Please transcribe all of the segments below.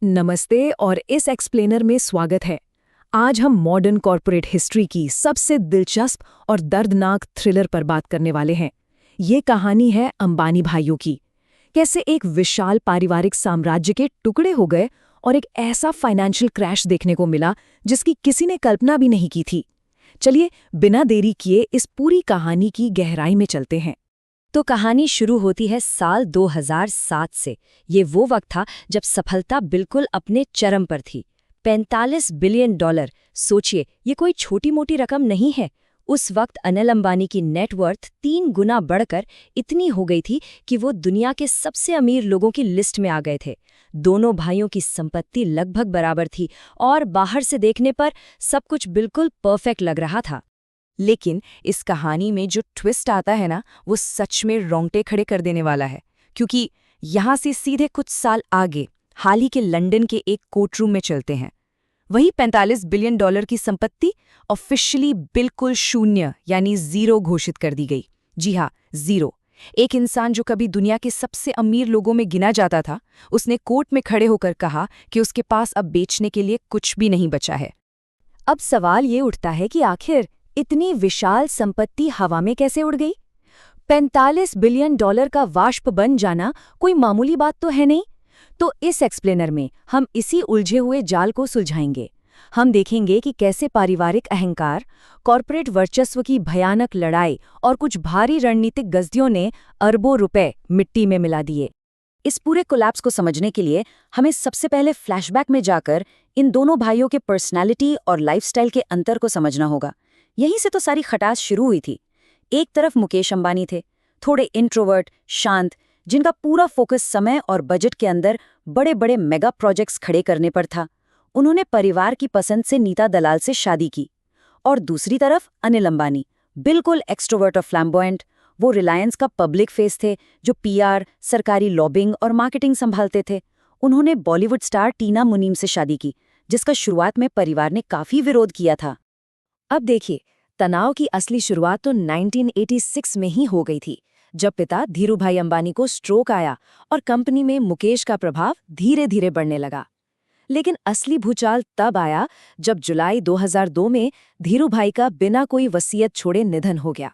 नमस्ते और इस एक्सप्लेनर में स्वागत है। आज हम मॉडर्न कॉर्पोरेट हिस्ट्री की सबसे दिलचस्प और दर्दनाक थ्रिलर पर बात करने वाले हैं। ये कहानी है अंबानी भाइयों की। कैसे एक विशाल पारिवारिक साम्राज्य के टुकड़े हो गए और एक ऐसा फाइनेंशियल क्रैश देखने को मिला जिसकी किसी ने कल्पना भी नहीं की थी। चलिए बिना देरी किए इस पूरी कहानी की गहराई में चलते हैं। तो कहानी शुरू होती है साल 2007 से। ये वो वक्त था जब सफलता बिल्कुल अपने चरम पर थी। $45 बिलियन। सोचिए, ये कोई छोटी मोटी रकम नहीं है। उस वक्त अनिल अंबानी की नेटवर्थ 3 गुना बढ़कर इतनी हो गई थी कि वो दुनिया के सबसे अमीर लोगों की लिस्ट में आ गए थे। दोनों भाइयों की संपत्ति लगभग बराबर थी और बाहर से देखने पर सब कुछ बिल्कुल परफेक्ट लग रहा था। लेकिन इस कहानी में जो ट्विस्ट आता है ना, वो सच में रोंगटे खड़े कर देने वाला है। क्योंकि यहाँ से सीधे कुछ साल आगे हाल ही के लंदन के एक कोर्टरूम में चलते हैं। वही $45 बिलियन की संपत्ति ऑफिशियली बिल्कुल शून्य यानी जीरो घोषित कर दी गई। जी हाँ, जीरो। एक इंसान जो कभी दुनिया के सबसे अमीर लोगों में गिना जाता था, उसने कोर्ट में खड़े होकर कहा कि उसके पास अब बेचने के लिए कुछ भी नहीं बचा है। अब सवाल ये उठता है कि आखिर इतनी विशाल संपत्ति हवा में कैसे उड़ गई? $45 बिलियन का वाष्प बन जाना कोई मामूली बात तो है नहीं। तो इस एक्सप्लेनर में हम इसी उलझे हुए जाल को सुलझाएंगे। हम देखेंगे कि कैसे पारिवारिक अहंकार, कॉर्पोरेट वर्चस्व की भयानक लड़ाई और कुछ भारी रणनीतिक गलतियों ने अरबों रुपए मिट्टी में मिला दिए। इस पूरे कोलैप्स को समझने के लिए हमें सबसे पहले फ्लैशबैक में जाकर इन दोनों भाइयों के पर्सनैलिटी और लाइफस्टाइल के अंतर को समझना होगा। यहीं से तो सारी खटास शुरू हुई थी। एक तरफ मुकेश अंबानी थे, थोड़े इंट्रोवर्ट, शांत, जिनका पूरा फोकस समय और बजट के अंदर बड़े बड़े मेगा प्रोजेक्ट्स खड़े करने पर था। उन्होंने परिवार की पसंद से नीता दलाल से शादी की। और दूसरी तरफ अनिल अंबानी, बिल्कुल एक्सट्रोवर्ट और फ्लैम्बॉयंट। वो रिलायंस का पब्लिक फेस थे, जो पीआर, सरकारी लॉबिंग और मार्केटिंग संभालते थे। उन्होंने बॉलीवुड स्टार टीना मुनीम से शादी की, जिसका शुरुआत में परिवार ने काफी विरोध किया था। अब देखिए, तनाव की असली शुरुआत तो 1986 में ही हो गई थी, जब पिता धीरूभाई अंबानी को स्ट्रोक आया और कंपनी में मुकेश का प्रभाव धीरे धीरे बढ़ने लगा। लेकिन असली भूचाल तब आया जब जुलाई 2002 में धीरूभाई का बिना कोई वसीयत छोड़े निधन हो गया।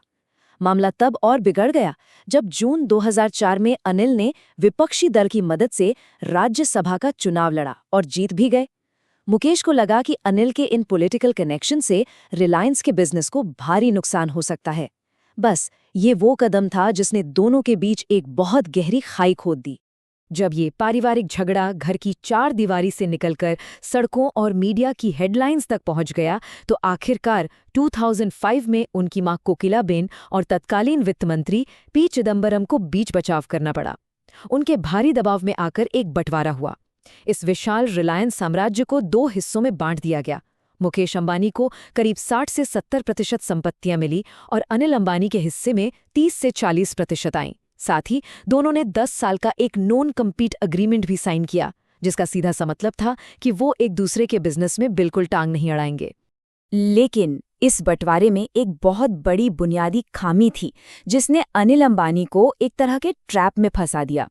मामला तब और बिगड़ गया जब जून 2004 में अनिल ने विपक्षी दल की मदद से राज्यसभा का चुनाव लड़ा और जीत भी गए। मुकेश को लगा कि अनिल के इन पॉलिटिकल कनेक्शन से रिलायंस के बिजनेस को भारी नुकसान हो सकता है। बस ये वो कदम था जिसने दोनों के बीच एक बहुत गहरी खाई खोद दी। जब ये पारिवारिक झगड़ा घर की 4 दीवारी से निकलकर सड़कों और मीडिया की हेडलाइंस तक पहुंच गया, तो आखिरकार 2005 में उनकी मां कोकिलाबेन और तत्कालीन वित्त मंत्री पी चिदंबरम को बीच बचाव करना पड़ा। उनके भारी दबाव में आकर एक बंटवारा हुआ। इस विशाल रिलायंस साम्राज्य को 2 हिस्सों में बांट दिया गया। मुकेश अंबानी को करीब 60 से 70% संपत्तियां मिली और अनिल अंबानी के हिस्से में 30 से 40% आईं। साथ ही दोनों ने 10 साल का एक नॉन कम्पीट एग्रीमेंट भी साइन किया, जिसका सीधा सा मतलब था कि वो एक दूसरे के बिजनेस में बिल्कुल टांग नहीं अड़ाएंगे। लेकिन इस बंटवारे में एक बहुत बड़ी बुनियादी खामी थी, जिसने अनिल अंबानी को एक तरह के ट्रैप में फंसा दिया।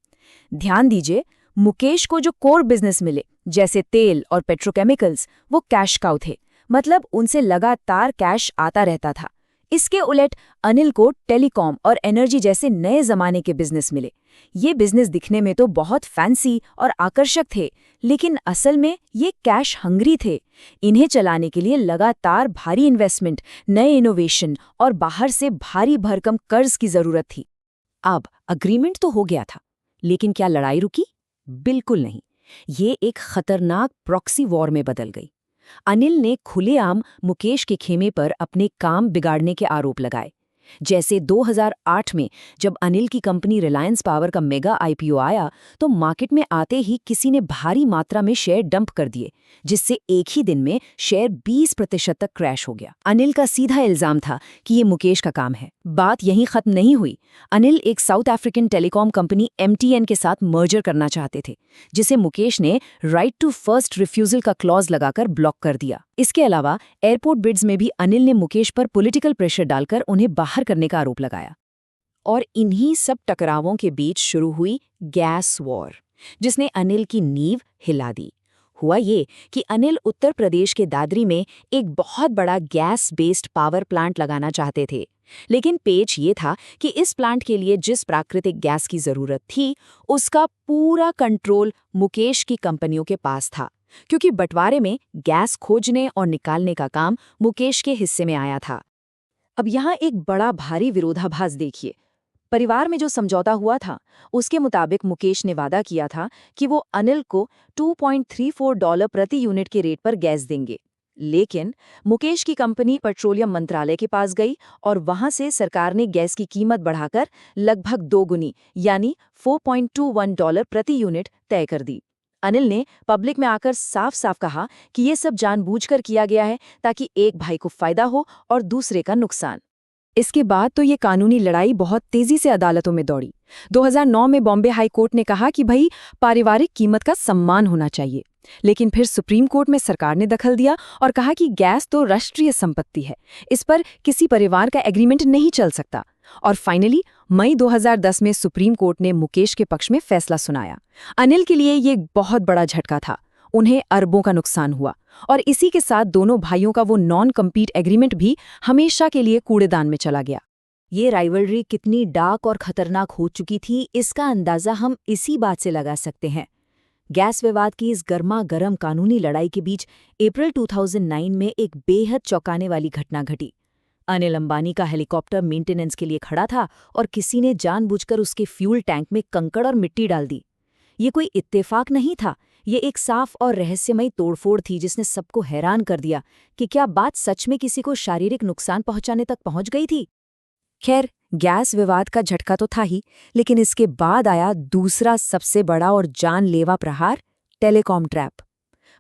ध्यान दीजिए, मुकेश को जो कोर बिजनेस मिले, जैसे तेल और पेट्रोकेमिकल्स, वो कैश काउ थे, मतलब उनसे लगातार कैश आता रहता था। इसके उलट अनिल को टेलीकॉम और एनर्जी जैसे नए जमाने के बिजनेस मिले। ये बिजनेस दिखने में तो बहुत फैंसी और आकर्षक थे, लेकिन असल में ये कैश हंग्री थे। इन्हें चलाने के लिए लगातार भारी इन्वेस्टमेंट, नए इनोवेशन और बाहर से भारी भरकम कर्ज की जरूरत थी। अब अग्रीमेंट तो हो गया था, लेकिन क्या लड़ाई रुकी? बिल्कुल नहीं। ये एक खतरनाक प्रॉक्सी वॉर में बदल गई। अनिल ने खुलेआम मुकेश के खेमे पर अपने काम बिगाड़ने के आरोप लगाए। जैसे 2008 में जब अनिल की कंपनी रिलायंस पावर का मेगा आईपीओ आया, तो मार्केट में आते ही किसी ने भारी मात्रा में शेयर डंप कर दिए, जिससे एक ही दिन में शेयर 20% तक क्रैश हो गया। अनिल का सीधा इल्जाम था कि ये मुकेश का काम है। बात यहीं खत्म नहीं हुई। अनिल एक south African telecom company MTN के साथ मर्जर करना चाहते थे, जिसे मुकेश ने राइट टू फर्स्ट रिफ्यूजल का क्लॉज लगाकर ब्लॉक कर दिया। इसके अलावा एयरपोर्ट बिड्स में भी अनिल ने मुकेश पर पॉलिटिकल प्रेशर डालकर उन्हें बाहर करने का आरोप लगाया। और इन्हीं सब टकरावों के बीच शुरू हुई गैस वॉर, जिसने अनिल की नींव हिला दी। हुआ ये कि अनिल उत्तर प्रदेश के दादरी में एक बहुत बड़ा गैस बेस्ड पावर प्लांट लगाना चाहते थे। लेकिन पेच ये था कि इस प्लांट के लिए जिस प्राकृतिक गैस की जरूरत थी, उसका पूरा कंट्रोल मुकेश की कंपनियों के पास था, क्योंकि बंटवारे में गैस खोजने और निकालने का काम मुकेश के हिस्से में आया था। अब यहाँ एक बड़ा भारी विरोधाभास देखिए। परिवार में जो समझौता हुआ था, उसके मुताबिक मुकेश ने वादा किया था कि वो अनिल को $2.34 प्रति यूनिट के रेट पर गैस देंगे। लेकिन मुकेश की कंपनी पेट्रोलियम मंत्रालय के पास गई और वहां से सरकार ने गैस की कीमत बढ़ाकर लगभग दोगुनी यानी $4.21 प्रति यूनिट तय कर दी। अनिल ने पब्लिक में आकर साफ साफ कहा कि ये सब जानबूझकर किया गया है ताकि एक भाई को फायदा हो और दूसरे का नुकसान। इसके बाद तो ये कानूनी लड़ाई बहुत तेजी से अदालतों में दौड़ी। 2009 में बॉम्बे हाई कोर्ट ने कहा कि भाई पारिवारिक कीमत का सम्मान होना चाहिए। लेकिन फिर सुप्रीम कोर्ट में सरकार ने दखल दिया और कहा कि गैस तो राष्ट्रीय संपत्ति है, इस पर किसी परिवार का एग्रीमेंट नहीं चल सकता। और फाइनली मई 2010 में सुप्रीम कोर्ट ने मुकेश के पक्ष में फैसला सुनाया। अनिल के लिए ये बहुत बड़ा झटका था। उन्हें अरबों का नुकसान हुआ और इसी के साथ दोनों भाइयों का वो नॉन कम्पीट एग्रीमेंट भी हमेशा के लिए कूड़ेदान में चला गया। ये राइवलरी कितनी डार्क और खतरनाक हो चुकी थी, इसका अंदाजा हम इसी बात से लगा सकते हैं। गैस विवाद की इस गर्मा गर्म कानूनी लड़ाई के बीच अप्रैल 2009 में एक बेहद चौंकाने वाली घटना घटी। अनिल अंबानी का हेलीकॉप्टर मेंटेनेंस के लिए खड़ा था और किसी ने जानबूझकर उसके फ्यूल टैंक में कंकड़ और मिट्टी डाल दी। ये कोई इत्तेफाक नहीं था, ये एक साफ और रहस्यमयी तोड़फोड़ थी जिसने सबको हैरान कर दिया कि क्या बात सच में किसी को शारीरिक नुकसान पहुंचाने तक पहुंच गई थी। खैर, गैस विवाद का झटका तो था ही, लेकिन इसके बाद आया दूसरा सबसे बड़ा और जानलेवा प्रहार, टेलीकॉम ट्रैप।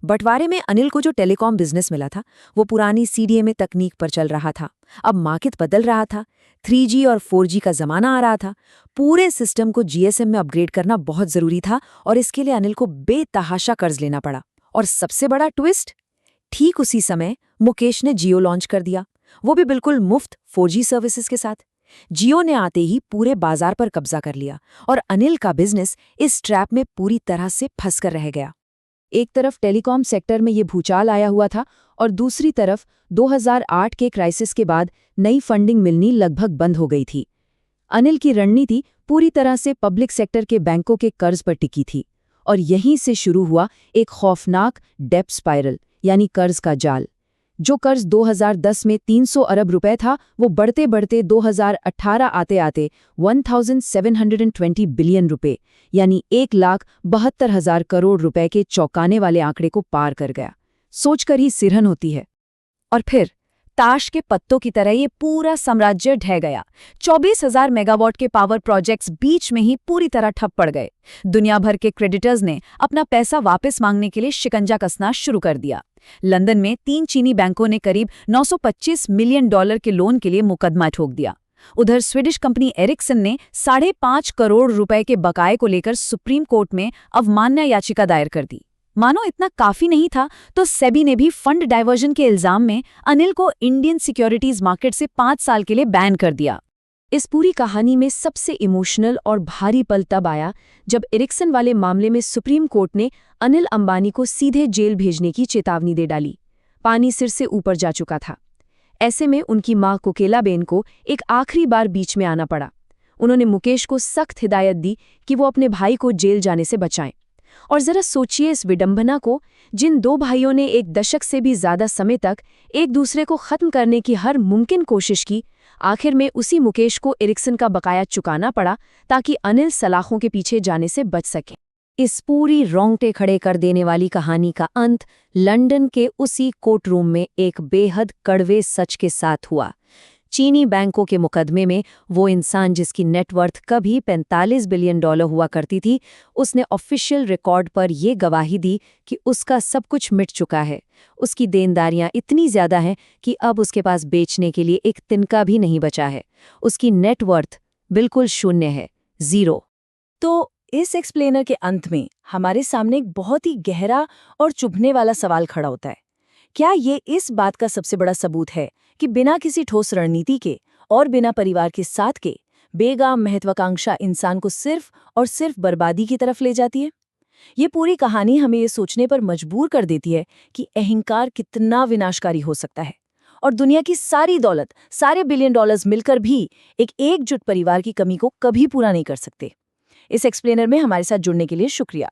बंटवारे में अनिल को जो टेलीकॉम बिजनेस मिला था, वो पुरानी सीडीएमए तकनीक पर चल रहा था। अब मार्केट बदल रहा था, 3G और 4G का जमाना आ रहा था। पूरे सिस्टम को जीएसएम में अपग्रेड करना बहुत जरूरी था और इसके लिए अनिल को बेतहाशा कर्ज लेना पड़ा। और सबसे बड़ा ट्विस्ट, ठीक उसी समय मुकेश ने जियो लॉन्च कर दिया, वो भी बिल्कुल मुफ्त 4G सर्विसेज के साथ। जियो ने आते ही पूरे बाजार पर कब्जा कर लिया और अनिल का बिजनेस इस ट्रैप में पूरी तरह से फंस कर रह गया। एक तरफ टेलीकॉम सेक्टर में ये भूचाल आया हुआ था और दूसरी तरफ 2008 के क्राइसिस के बाद नई फंडिंग मिलनी लगभग बंद हो गई थी। अनिल की रणनीति पूरी तरह से पब्लिक सेक्टर के बैंकों के कर्ज पर टिकी थी और यहीं से शुरू हुआ एक खौफनाक डेब्ट स्पाइरल यानी कर्ज का जाल। जो कर्ज 2010 में 300 अरब रुपए था, वो बढ़ते बढ़ते 2018 आते आते 1720 बिलियन रुपए यानी 1,72,000 करोड़ रुपए के चौंकाने वाले आंकड़े को पार कर गया। सोचकर ही सिरहन होती है। और फिर ताश के पत्तों की तरह ये पूरा साम्राज्य ढह गया। 24,000 मेगावाट के पावर प्रोजेक्ट्स बीच में ही पूरी तरह ठप पड़ गए। दुनिया भर के क्रेडिटर्स ने अपना पैसा वापस मांगने के लिए शिकंजा कसना शुरू कर दिया। लंदन में 3 चीनी बैंकों ने करीब $925 मिलियन के लोन के लिए मुकदमा ठोक दिया। उधर स्वीडिश कंपनी एरिक्सन ने 5.5 करोड़ रुपए के बकाये को लेकर सुप्रीम कोर्ट में अवमानना याचिका दायर कर दी। मानो इतना काफी नहीं था तो सेबी ने भी फंड डाइवर्जन के इल्जाम में अनिल को इंडियन सिक्योरिटीज मार्केट से 5 साल के लिए बैन कर दिया। इस पूरी कहानी में सबसे इमोशनल और भारी पल तब आया जब एरिक्सन वाले मामले में सुप्रीम कोर्ट ने अनिल अंबानी को सीधे जेल भेजने की चेतावनी दे डाली। पानी सिर से ऊपर जा चुका था। ऐसे में उनकी मां कोकिलाबेन को एक आखिरी बार बीच में आना पड़ा। उन्होंने मुकेश को सख्त हिदायत दी कि वो अपने भाई को जेल जाने से बचाएं। और जरा सोचिए इस विडंबना को, जिन दो भाइयों ने 1 दशक से भी ज्यादा समय तक एक दूसरे को खत्म करने की हर मुमकिन कोशिश की, आखिर में उसी मुकेश को एरिक्सन का बकाया चुकाना पड़ा ताकि अनिल सलाखों के पीछे जाने से बच सके। इस पूरी रोंगटे खड़े कर देने वाली कहानी का अंत लंदन के उसी कोर्ट रूम में एक बेहद कड़वे सच के साथ हुआ। चीनी बैंकों के मुकदमे में वो इंसान जिसकी नेटवर्थ कभी $45 बिलियन हुआ करती थी, उसने ऑफिशियल रिकॉर्ड पर ये गवाही दी कि उसका सब कुछ मिट चुका है। उसकी देनदारियां इतनी ज्यादा हैं कि अब उसके पास बेचने के लिए एक तिनका भी नहीं बचा है। उसकी नेटवर्थ बिल्कुल शून्य है, 0। तो इस एक्सप्लेनर के अंत में हमारे सामने एक बहुत ही गहरा और चुभने वाला सवाल खड़ा होता है। क्या ये इस बात का सबसे बड़ा सबूत है कि बिना किसी ठोस रणनीति के और बिना परिवार के साथ के बेगाम महत्वाकांक्षा इंसान को सिर्फ और सिर्फ बर्बादी की तरफ ले जाती है? ये पूरी कहानी हमें ये सोचने पर मजबूर कर देती है कि अहंकार कितना विनाशकारी हो सकता है और दुनिया की सारी दौलत, सारे बिलियन डॉलर्स मिलकर भी एक एकजुट परिवार की कमी को कभी पूरा नहीं कर सकते। इस एक्सप्लेनर में हमारे साथ जुड़ने के लिए शुक्रिया।